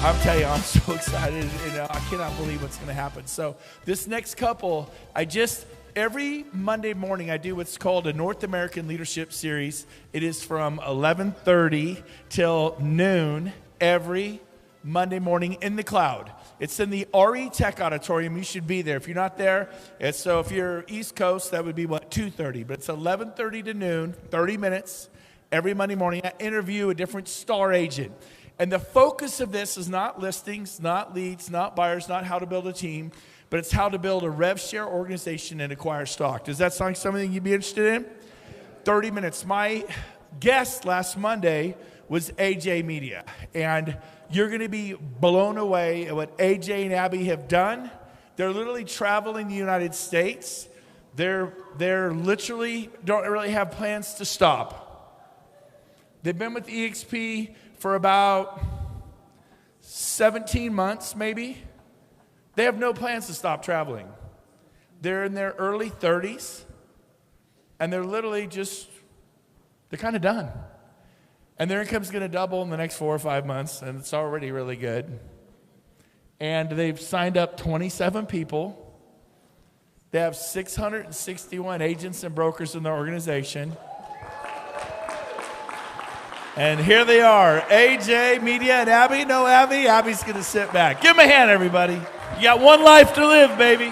I'm telling you, I'm so excited, and I cannot believe what's going to happen. So this next couple, every Monday morning, I do what's called a North American Leadership Series. It is from 11:30 till noon every Monday morning in the cloud. It's in the RE Tech Auditorium. You should be there. If you're not there, so if you're East Coast, that would be, 2:30. But it's 11:30 to noon, 30 minutes every Monday morning. I interview a different star agent. And the focus of this is not listings, not leads, not buyers, not how to build a team, but it's how to build a rev share organization and acquire stock. Does that sound like something you'd be interested in? 30 minutes. My guest last Monday was AJ Mida. And you're going to be blown away at what AJ and Abby have done. They're literally traveling the United States. They're literally don't really have plans to stop. They've been with eXp for about 17 months, maybe. They have no plans to stop traveling. They're in their early 30s, and they're literally they're kind of done. And their income's going to double in the next 4 or 5 months, and it's already really good. And they've signed up 27 people. They have 661 agents and brokers in their organization. And here they are, AJ, Mida, and Abby. No, Abby. Abby's going to sit back. Give them a hand, everybody. You got one life to live, baby.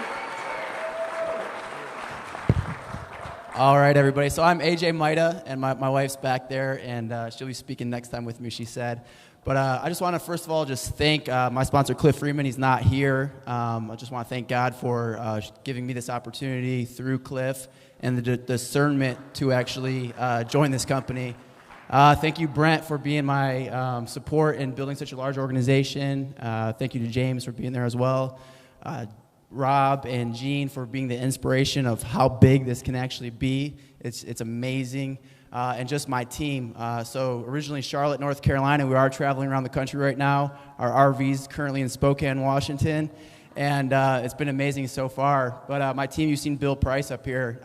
All right, everybody. So I'm AJ Mida, and my wife's back there, and she'll be speaking next time with me, she said. But I just want to, first of all, just thank my sponsor, Cliff Freeman. He's not here. I just want to thank God for giving me this opportunity through Cliff and the discernment to actually join this company. Thank you, Brent, for being my support in building such a large organization. Thank you to James for being there as well. Rob and Gene for being the inspiration of how big this can actually be. It's amazing. And just my team. So originally Charlotte, North Carolina. We are traveling around the country right now. Our RV's currently in Spokane, Washington. And it's been amazing so far. But my team, you've seen Bill Price up here.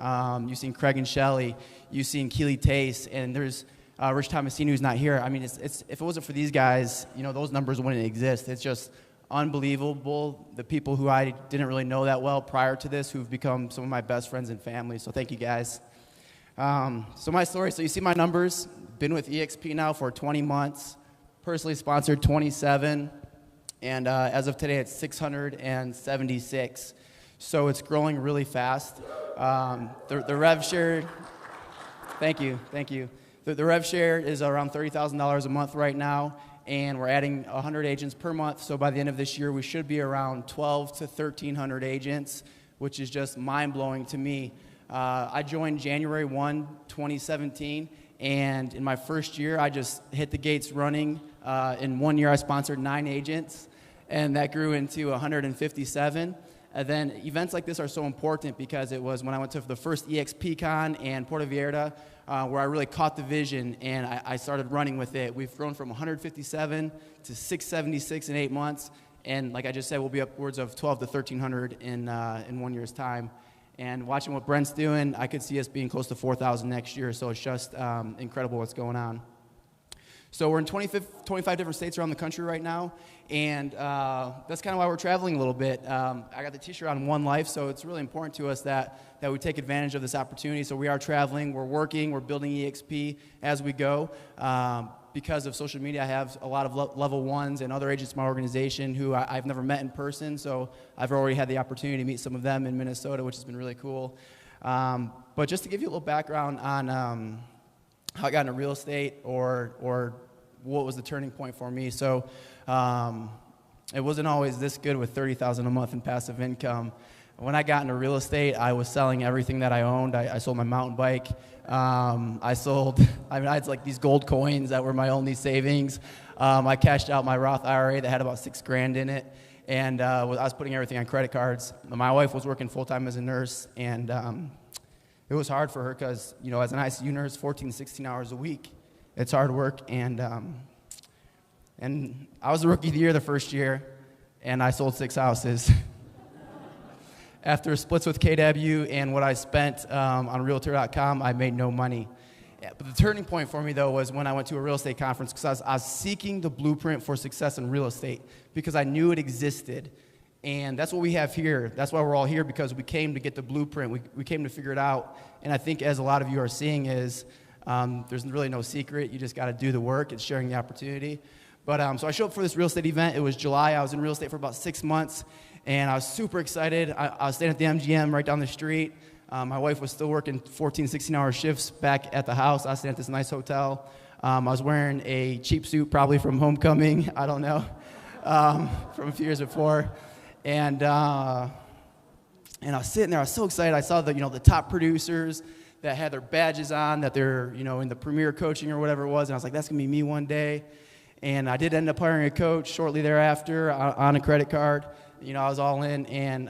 You've seen Craig and Shelley. You've seen Keely Tace. And there's Rich Tomasini, who's not here. I mean, if it wasn't for these guys, those numbers wouldn't exist. It's just unbelievable. The people who I didn't really know that well prior to this, who've become some of my best friends and family. So thank you, guys. So my story. So you see my numbers. Been with eXp now for 20 months. Personally sponsored 27, and as of today, it's 676. So it's growing really fast. The rev share. Thank you. The rev share is around $30,000 a month right now, and we're adding 100 agents per month. So by the end of this year, we should be around 1,200 to 1,300 agents, which is just mind-blowing to me. I joined January 1, 2017, and in my first year, I just hit the gates running. In 1 year, I sponsored 9 agents, and that grew into 157. And then events like this are so important because it was when I went to the first eXp Con and Puerto Vallarta where I really caught the vision, and I started running with it. We've grown from 157 to 676 in 8 months, and like I just said, we'll be upwards of 1,200 to 1,300 in 1 year's time. And watching what Brent's doing, I could see us being close to 4,000 next year, so it's just incredible what's going on. So we're in 25 different states around the country right now, and that's kind of why we're traveling a little bit. I got the t-shirt on One Life, so it's really important to us that we take advantage of this opportunity. So we are traveling, we're working, we're building eXp as we go. Because of social media, I have a lot of level ones and other agents in my organization who I've never met in person, so I've already had the opportunity to meet some of them in Minnesota, which has been really cool. But just to give you a little background on how I got into real estate or what was the turning point for me. So it wasn't always this good with $30,000 a month in passive income. When I got into real estate, I was selling everything that I owned. I sold my mountain bike. I had like these gold coins that were my only savings. I cashed out my Roth IRA that had about $6,000 in it. And I was putting everything on credit cards. My wife was working full-time as a nurse, and it was hard for her because, as an ICU nurse, 14 to 16 hours a week, it's hard work. And I was the rookie of the year the first year, and I sold 6 houses. After splits with KW and what I spent on Realtor.com, I made no money. But the turning point for me, though, was when I went to a real estate conference, because I was seeking the blueprint for success in real estate because I knew it existed. And that's what we have here. That's why we're all here, because we came to get the blueprint. We came to figure it out. And I think, as a lot of you are seeing, is there's really no secret. You just got to do the work. It's sharing the opportunity. But so I showed up for this real estate event. It was July. I was in real estate for about 6 months, and I was super excited. I was staying at the MGM right down the street. My wife was still working 14, 16-hour shifts back at the house. I was staying at this nice hotel. I was wearing a cheap suit, probably from Homecoming. I don't know, from a few years before. And I was sitting there. I was so excited. I saw the top producers that had their badges on, that they're in the premier coaching or whatever it was. And I was like, that's gonna be me one day. And I did end up hiring a coach shortly thereafter on a credit card. I was all in. And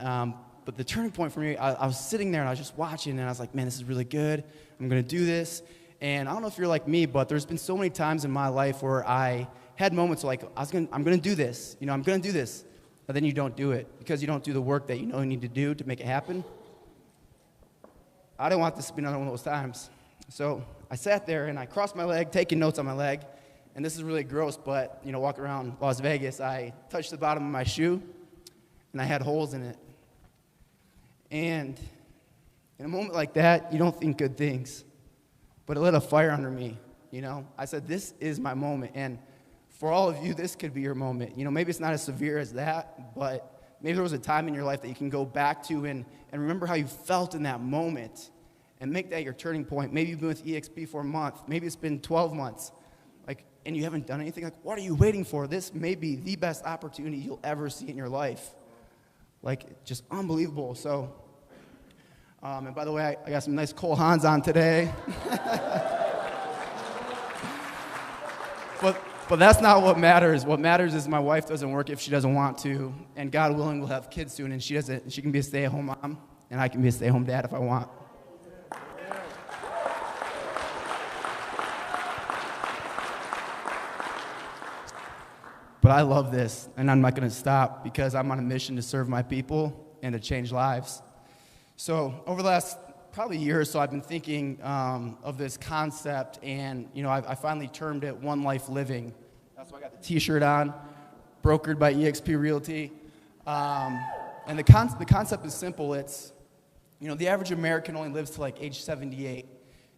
but the turning point for me, I was sitting there and I was just watching, and I was like, man, this is really good. I'm gonna do this. And I don't know if you're like me, but there's been so many times in my life where I had moments like I'm gonna do this. I'm gonna do this. But then you don't do it because you don't do the work that you need to do to make it happen. I didn't want this to be another one of those times. So I sat there and I crossed my leg, taking notes on my leg. And this is really gross, but, walking around Las Vegas, I touched the bottom of my shoe, and I had holes in it. And in a moment like that, you don't think good things. But it lit a fire under me, I said, this is my moment. And for all of you, this could be your moment. Maybe it's not as severe as that, but maybe there was a time in your life that you can go back to and remember how you felt in that moment and make that your turning point. Maybe you've been with eXp for a month. Maybe it's been 12 months. And you haven't done anything. What are you waiting for? This may be the best opportunity you'll ever see in your life. Just unbelievable. So, and by the way, I got some nice Cole Haans on today. But that's not what matters. What matters is my wife doesn't work if she doesn't want to, and God willing, we'll have kids soon, and she can be a stay-at-home mom, and I can be a stay-at-home dad if I want. But I love this, and I'm not going to stop because I'm on a mission to serve my people and to change lives. So over the last probably year or so, I've been thinking of this concept, and I finally termed it One Life Living. That's why I got the T-shirt on, brokered by eXp Realty. And the concept is simple. It's the average American only lives to age 78.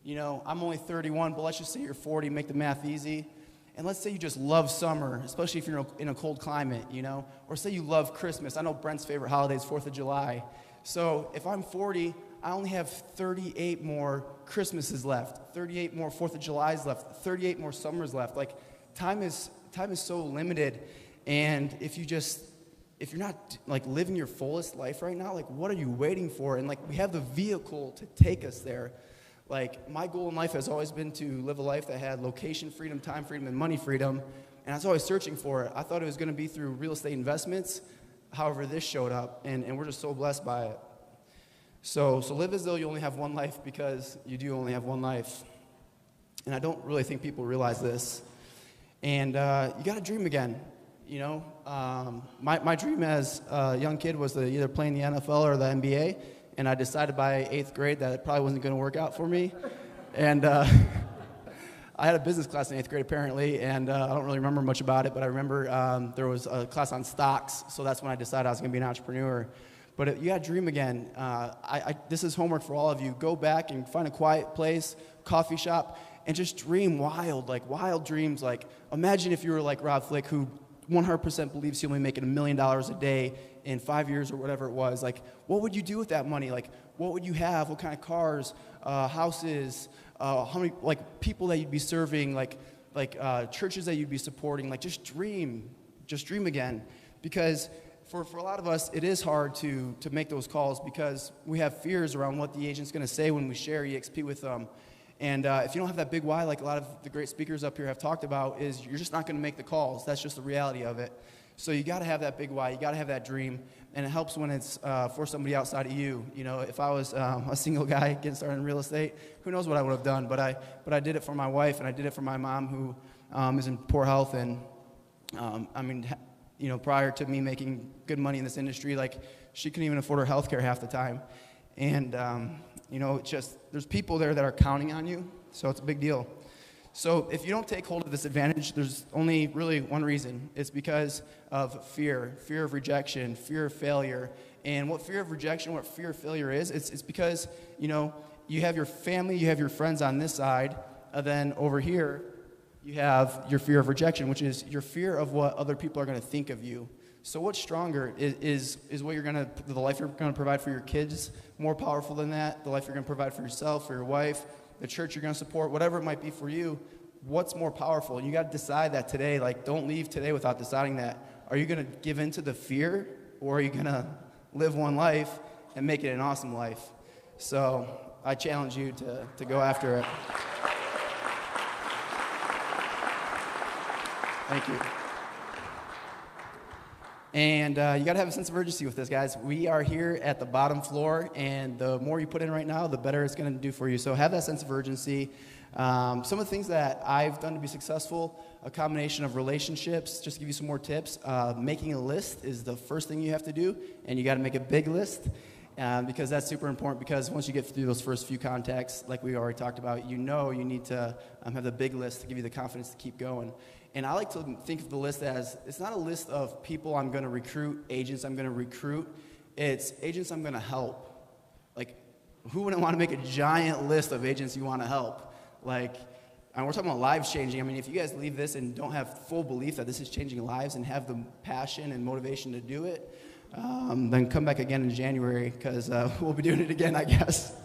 I'm only 31, but let's just say you're 40. Make the math easy. And let's say you just love summer, especially if you're in a cold climate, or say you love Christmas. I know Brent's favorite holiday is 4th of July. So if I'm 40, I only have 38 more Christmases left, 38 more 4th of Julys left, 38 more summers left. Time is so limited, and if you're not living your fullest life right now, what are you waiting for? And we have the vehicle to take us there. My goal in life has always been to live a life that had location freedom, time freedom, and money freedom, and I was always searching for it. I thought it was going to be through real estate investments. However, this showed up, and we're just so blessed by it. So live as though you only have one life, because you do only have one life. And I don't really think people realize this. And you got to dream again. My dream as a young kid was to either play in the NFL or the NBA. And I decided by 8th grade that it probably wasn't going to work out for me. And I had a business class in 8th grade, apparently, and I don't really remember much about it, but I remember there was a class on stocks, so that's when I decided I was going to be an entrepreneur. But you got to dream again. This is homework for all of you. Go back and find a quiet place, coffee shop, and just dream wild dreams. Imagine if you were like Rob Flick, who 100% believes he'll be making $1 million a day in 5 years or whatever it was. What would you do with that money? What would you have? What kind of cars, houses, how many people that you'd be serving, churches that you'd be supporting? Just dream again, because for a lot of us, it is hard to make those calls because we have fears around what the agent's going to say when we share eXp with them. And if you don't have that big why, like a lot of the great speakers up here have talked about, is you're just not going to make the calls. That's just the reality of it. So you got to have that big why. You got to have that dream, and it helps when it's for somebody outside of you. If I was a single guy getting started in real estate, who knows what I would have done? But I did it for my wife, and I did it for my mom, who is in poor health. And prior to me making good money in this industry, she couldn't even afford her health care half the time. And it's just, there's people there that are counting on you So it's a big deal. So if you don't take hold of this advantage, there's only really one reason. It's because of fear of rejection, fear of failure. And what fear of rejection, what fear of failure is, it's because, you have your family, you have your friends on this side, and then over here, you have your fear of rejection, which is your fear of what other people are going to think of you. So what's stronger is what the life you're going to provide for your kids more powerful than that, the life you're going to provide for yourself, for your wife, the church you're going to support, whatever it might be for you, what's more powerful? And you got to decide that today. Like, don't leave today without deciding that. Are you going to give in to the fear, or are you going to live one life and make it an awesome life? So I challenge you to go after it. Thank you. And you got to have a sense of urgency with this, guys. We are here at the bottom floor, and the more you put in right now, the better it's going to do for you. So have that sense of urgency. Some of the things that I've done to be successful, a combination of relationships. Just to give you some more tips, making a list is the first thing you have to do, and you got to make a big list because that's super important. Because once you get through those first few contacts, like we already talked about, you need to have the big list to give you the confidence to keep going. And I like to think of the list as, it's not a list of people I'm going to recruit, agents I'm going to recruit. It's agents I'm going to help. Like, who wouldn't want to make a giant list of agents you want to help? Like, and we're talking about lives changing. I mean, if you guys leave this and don't have full belief that this is changing lives and have the passion and motivation to do it, then come back again in January, because we'll be doing it again, I guess.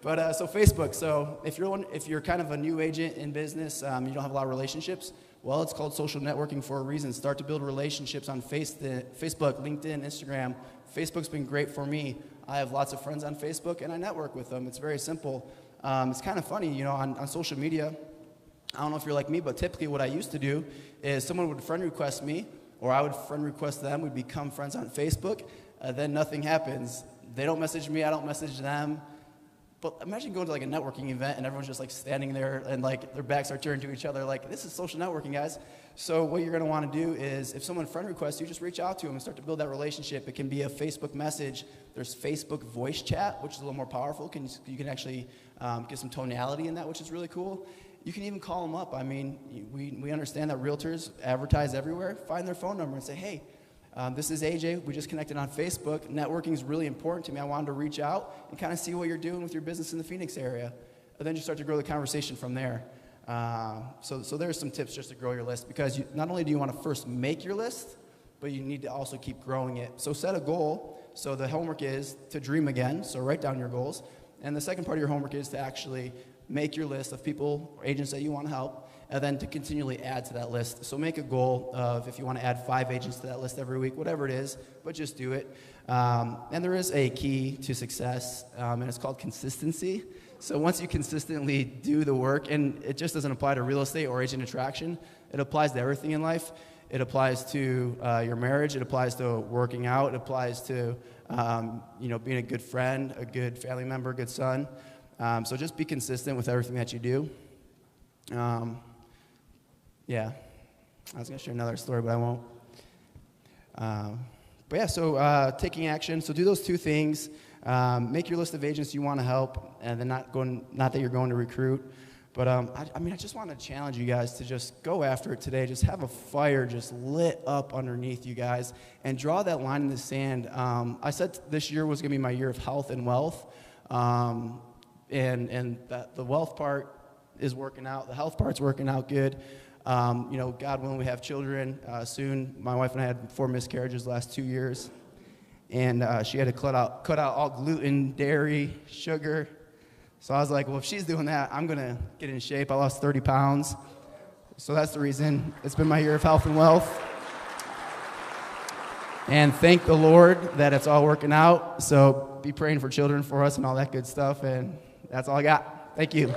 But so Facebook. So if you're kind of a new agent in business, you don't have a lot of relationships. Well, it's called social networking for a reason. Start to build relationships on Facebook, LinkedIn, Instagram. Facebook's been great for me. I have lots of friends on Facebook, and I network with them. It's very simple. It's kind of funny, on social media. I don't know if you're like me, but typically what I used to do is someone would friend request me, or I would friend request them. We'd become friends on Facebook. Then nothing happens. They don't message me. I don't message them. But imagine going to like a networking event and everyone's just like standing there and like their backs are turned to each other. Like, this is social networking, guys. So what you're going to want to do is, if someone friend requests you, just reach out to them and start to build that relationship. It can be a Facebook message. There's Facebook voice chat, which is a little more powerful. You can actually get some tonality in that, which is really cool. You can even call them up. I mean, we understand that realtors advertise everywhere. Find their phone number and say, hey, this is AJ. We just connected on Facebook. Networking is really important to me. I wanted to reach out and kind of see what you're doing with your business in the Phoenix area. And then you start to grow the conversation from there. So there's some tips just to grow your list, because not only do you want to first make your list, but you need to also keep growing it. So set a goal. So the homework is to dream again. So write down your goals. And the second part of your homework is to actually make your list of people, agents that you want to help, and then to continually add to that list. So make a goal of, if you want to add 5 agents to that list every week, whatever it is, but just do it. And there is a key to success, and it's called consistency. So once you consistently do the work, and it just doesn't apply to real estate or agent attraction, it applies to everything in life. It applies to your marriage. It applies to working out. It applies to being a good friend, a good family member, a good son. So just be consistent with everything that you do. Yeah, I was going to share another story, but I won't. But yeah, so taking action. So do those 2 things. Make your list of agents you want to help, and then not that you're going to recruit. But I just want to challenge you guys to just go after it today. Just have a fire just lit up underneath you guys, and draw that line in the sand. I said this year was going to be my year of health and wealth, and the wealth part is working out. The health part's working out good. God willing, we have children soon. My wife and I had 4 miscarriages the last 2 years, and she had to cut out all gluten, dairy, sugar. So I was like, well, if she's doing that, I'm going to get in shape. I lost 30 pounds. So that's the reason. It's been my year of health and wealth. And thank the Lord that it's all working out. So be praying for children for us and all that good stuff. And that's all I got. Thank you.